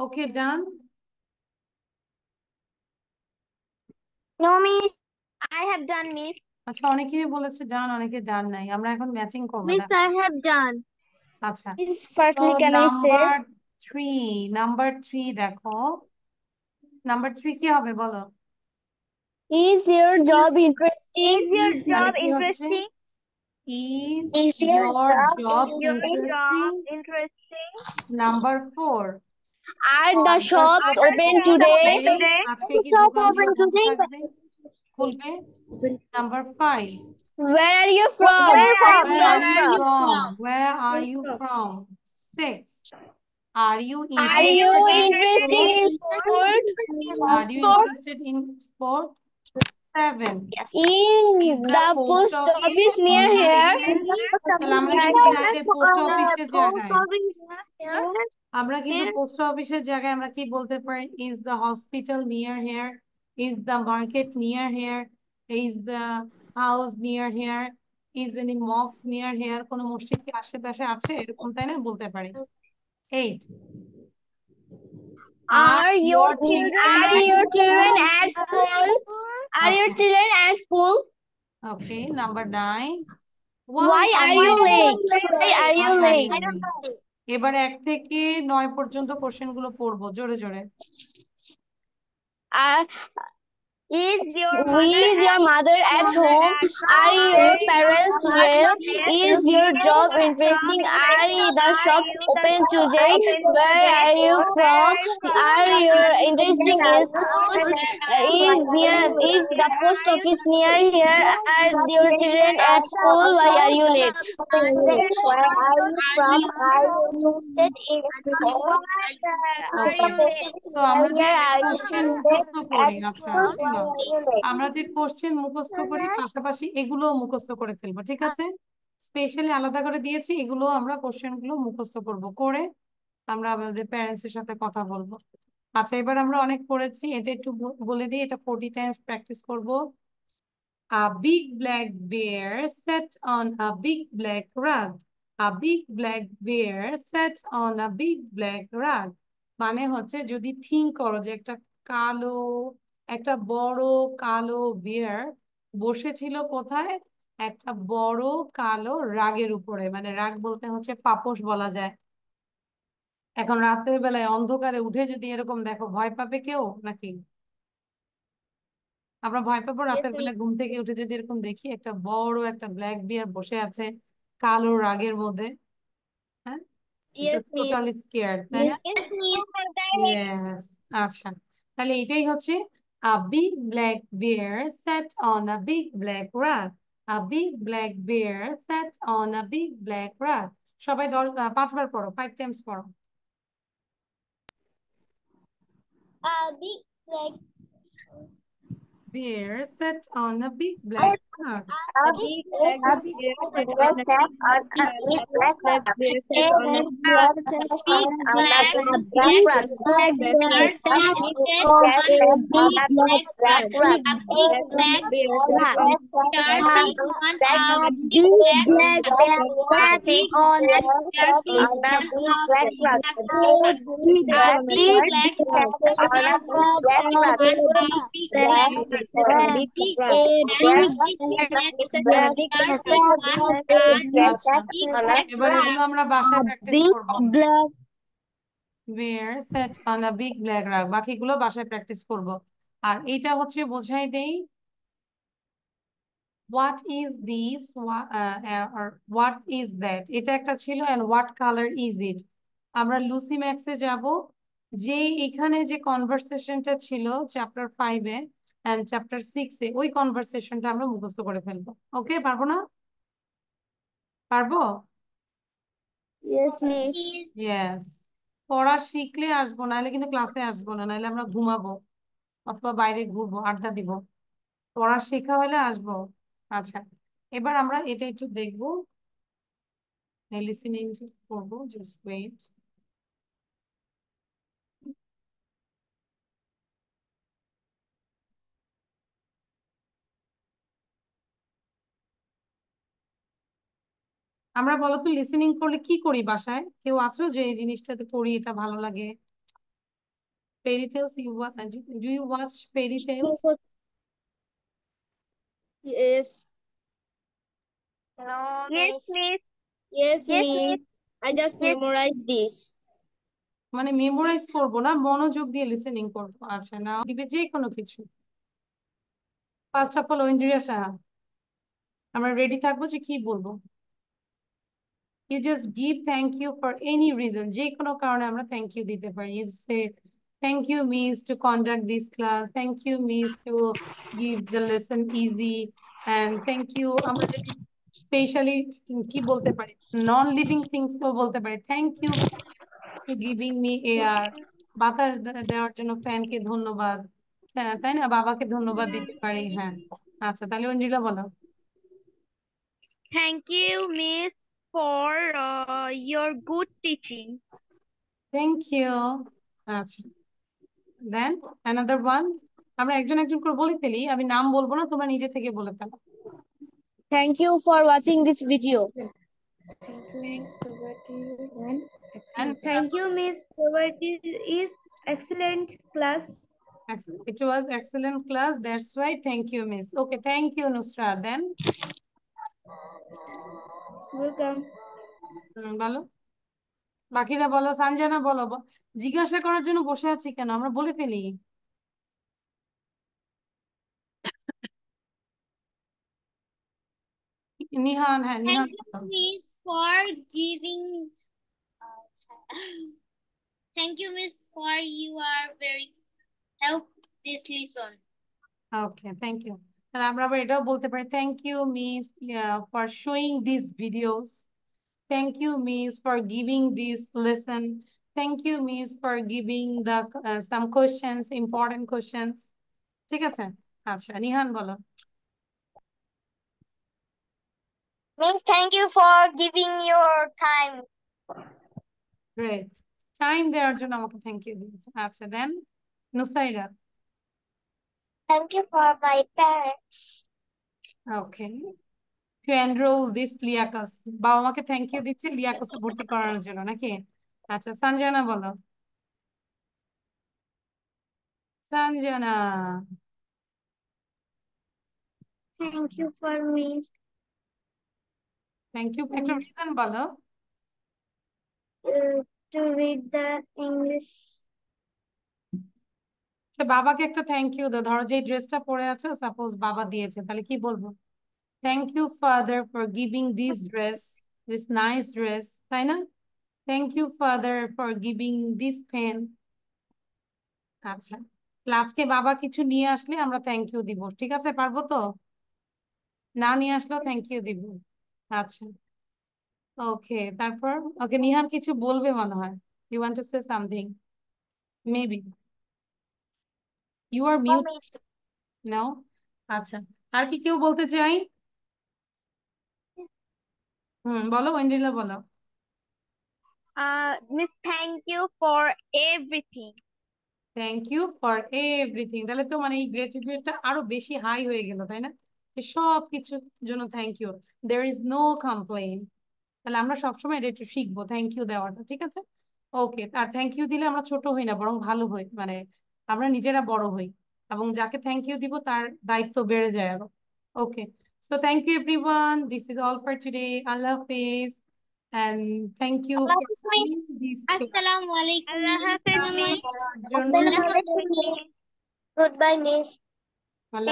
Okay done. No, Miss. I have done, Miss. আচ্ছা, অনেকেই বলেছে ডান, অনেকে ডান নাই। আমরা এখন ম্যাচিং করবো। Miss, দেখো। I have done. আচ্ছা, Miss, তো firstly, can I say? Number three দেখো। নাম্বার থ্রি কি হবে বলো? Is your job interesting? Is your তাহলে job কি হচ্ছে? interesting? Is Is your your job Your interesting? job interesting? Number four, Are the are the shops shop open open today? today? আজকে কি দোকান সব বন্ধ থাকবে? খুলবে? Number five, Where are you from? Where are where you are you from? from? Where are you from? Six, are you Are you interested interested in in sport? Are you interested in sport? Seven, Is the post office near here? তাহলে আমরা কিন্তু চাইলে post অফিসের জায়গায় আমরা কিন্তু post অফিসের জায়গায় আমরা কি বলতে পারি? Is the hospital near here, is the market near here, is the house near here, is any Mox near here. কোনো মসজিদ কি আশেপাশে আছে এরকম, তাই না? বলতে পারি। Eight, Are your children Are your children at school? Are your children at school? Okay, number nine. Why are you late? Why are you late? এবার 1 থেকে 9 পর্যন্ত কোশ্চেন গুলো পড়বো জোরে জোরে। Is your Is your mother at home? Are your parents well? Is your job interesting? Are the shop open today? Where are you from? Are you interesting in sports? Is the post office near here? Are your children at school? Why are you late? Where are you from? Are you interested in sport? Are you তো আমরা যে question মুখস্থ করি, at আচ্ছা school? শোনো, Why are you late? আমরা যে question মুখস্থ করি পাশাপাশি এগুলো মুখস্থ করে ফেলবো, ঠিক আছে? স্পেশালি আলাদা করে দিয়েছি, এগুলো আমরা কোশ্চেন গুলো মুখস্থ করব, করে আমরা আমাদের প্যারেন্টস এর সাথে কথা বলবো। আচ্ছা, এবার আমরা অনেক পড়েছি, এটা একটু বলে দিই, এটা 40 টাইমস প্র্যাকটিস করব। A big black bear sat on a big black rug. A big black bear sat on a big black rug. মানে হচ্ছে, যদি থিঙ্ক করো যে একটা বড় কালো বিয়ার বসেছিল কোথায়? একটা বড় কালো রাগের উপরে। মানে রাগ বলতে হচ্ছে পাপোশ বলা যায়। এখন রাতের বেলায় অন্ধকারে উঠে যদি এরকম দেখো, ভয় পাবে কেউ নাকি? আমরা ভয় পাবো? রাতের বেলা ঘুম থেকে উঠে যদি এরকম দেখি একটা বড় একটা ব্ল্যাক বিয়ার বসে আছে কালো রাগের মধ্যে, হ্যাঁ, টোটালি স্কেয়ার্ড, তাই না? Yes. আচ্ছা, তাহলে এটাই হচ্ছে a big black bear sat on a big black rug. A big black bear sat on a big black rug. সবাই 5 বার পড়ো, 5 টাইমস পড়ো। A big black Bear sat on a big black Ah, A big black bear sat on a big black rug. A big black bear sat on a big black bear sat on a big black rug. A big black bear sat on a A big black bear sat on a big black আচ্ছা এবার এগুলো আমরা বাসায় practice করব black where set on a big black rug বাকিগুলো বাসায় practice করব আর এটা হচ্ছে বোঝাই দেই what is this or what is that এটা একটা ছিল and what color is it আমরা লুসি ম্যাক্সে যাব যে এখানে যে কনভারসেশনটা ছিল চ্যাপ্টার 5 এ এন্ড চ্যাপ্টার 6 এ ওই কনভারসেশনটা আমরা মুখস্থ করে ফেলবো ওকে পারবো না পারবো yes miss ইয়েস পড়া শিখলে আসবো নাহলে কিন্তু ক্লাসে আসবো না নাহলে আমরা ঘুমাবো অথবা বাইরে ঘুরবো আড্ডা দিব পড়া শেখা হলে আসবো আচ্ছা এবার আমরা এটা একটু দেখবো লিসেনিং করবো জাস্ট ওয়েট আমরা বলতো লিসেনিং করলে কি করি বাসায় কেউ আছো যে এই জিনিসটাতে করি এটা ভালো লাগে fairy tales do you watch fairy tales yes Yes, miss. yes Yes, miss I just Yes. memorized this মানে মেমোরাইজ করবো না মনোযোগ দিয়ে লিসেনিং করবো আচ্ছা না দিবে যে কোনো কিছু ফার্স্ট অফ অল ঐন্দ্রিয়া সাহা আমরা রেডি থাকবো যে কি বলবো you just give thank you for any reason যে কোনো কারণে আমরা thank you দিতে পারি you say thank you miss to conduct this class thank you miss to give the lesson easy and thank you আমরা যদি স্পেশালি কি বলতে পারি নন লিভিং থিংস তো বলতে পারি thank you to giving me air বাতাস দেওয়ার জন্য ফ্যানকে ধন্যবাদ হ্যাঁ তাই না বাবাকে ধন্যবাদ দিতে পারি হ্যাঁ আচ্ছা তাহলে অঞ্জিলা বলো Thank you, miss, for your good teaching. Thank you আচ্ছা দেন অ্যানাদার ওয়ান আমরা একজন একজন করে বলে ফেলি আমি নাম বলবো না তোমরা নিজে থেকে বলে ফেলো thank you for watching this video and Thank you, Miss. Poverty is excellent class. it was excellent class that's why thank you miss okay thank you Nusra then Welcome. বলো বাকিরা বলো সঞ্জনা বলো জিজ্ঞাসা করার জন্য বসে আছি কেন আমরা বলে ফেলি নিহান হ্যাঁ Nihan thank you miss for giving thank you miss for you are very help this lesson okay thank you তাহলে আমরা আবার এটাও বলতে পারি thank you miss for showing this videos thank you miss for giving this lesson thank you miss for giving the some questions important questions ঠিক আছে আচ্ছা নিহান বলো miss thank you for giving your time great time দেওয়ার জন্য আমাকে thank you দিয়েছে আচ্ছা then Nusaira thank you for my parents okay to enroll this লিয়াকাস বাবা মাকে থ্যাংক ইউ দিচ্ছে লিয়াকাসে ভর্তি করানোর জন্য নাকি আচ্ছা সঞ্জনা বলো Sanjana Thank you for Miss. Thank you একটা রিজন বলো To read the English. আচ্ছা বাবাকে একটা থ্যাংক ইউ দাও ধরো যে ড্রেসটা পরে আছো সাপোজ বাবা দিয়েছে তাহলে কি বলবো thank you father for giving this dress this nice dress তাই না thank you father for giving this pen আচ্ছা আজকে বাবা কিছু নিয়ে আসলে আমরা থ্যাংক ইউ দিব ঠিক আছে পারবো তো না নিয়ে আসলেও থ্যাংক ইউ দিব আচ্ছা ওকে তারপর ওকে নিহান কিছু বলবে মনে হয় you want to say something maybe you are mute now আচ্ছা আর কি কেউ বলতে চাই? বলো ওয়েন্ড্রিলা, বলো। Miss, thank you for everything. Thank you for everything. তাহলে তো মানে এই গ্র্যাটিটিউডটা আরো বেশি হাই হয়ে গেল, তাই না? যে সব কিছুর জন্য thank you, there is no complain. তাহলে আমরা সবসময় এটা একটু শিখবো, থ্যাংক ইউ দেওয়াটা, ঠিক আছে? ওকে, আর থ্যাংক ইউ দিলে আমরা ছোট হই না, বরং ভালো হই, মানে আমরা নিজেরা বড় হই, এবং যাকে থ্যাংক ইউ দিব তার দায়িত্ব বেড়ে যায় আরো। Okay, so thank you everyone, this is all for today. Allah হাফেজ, and thank you Allah for Hafiz, coming miss. this Assalamu alaikum. Allah Hafiz, class. Miss. জন্য Allah Hafiz, miss. Goodbye, miss.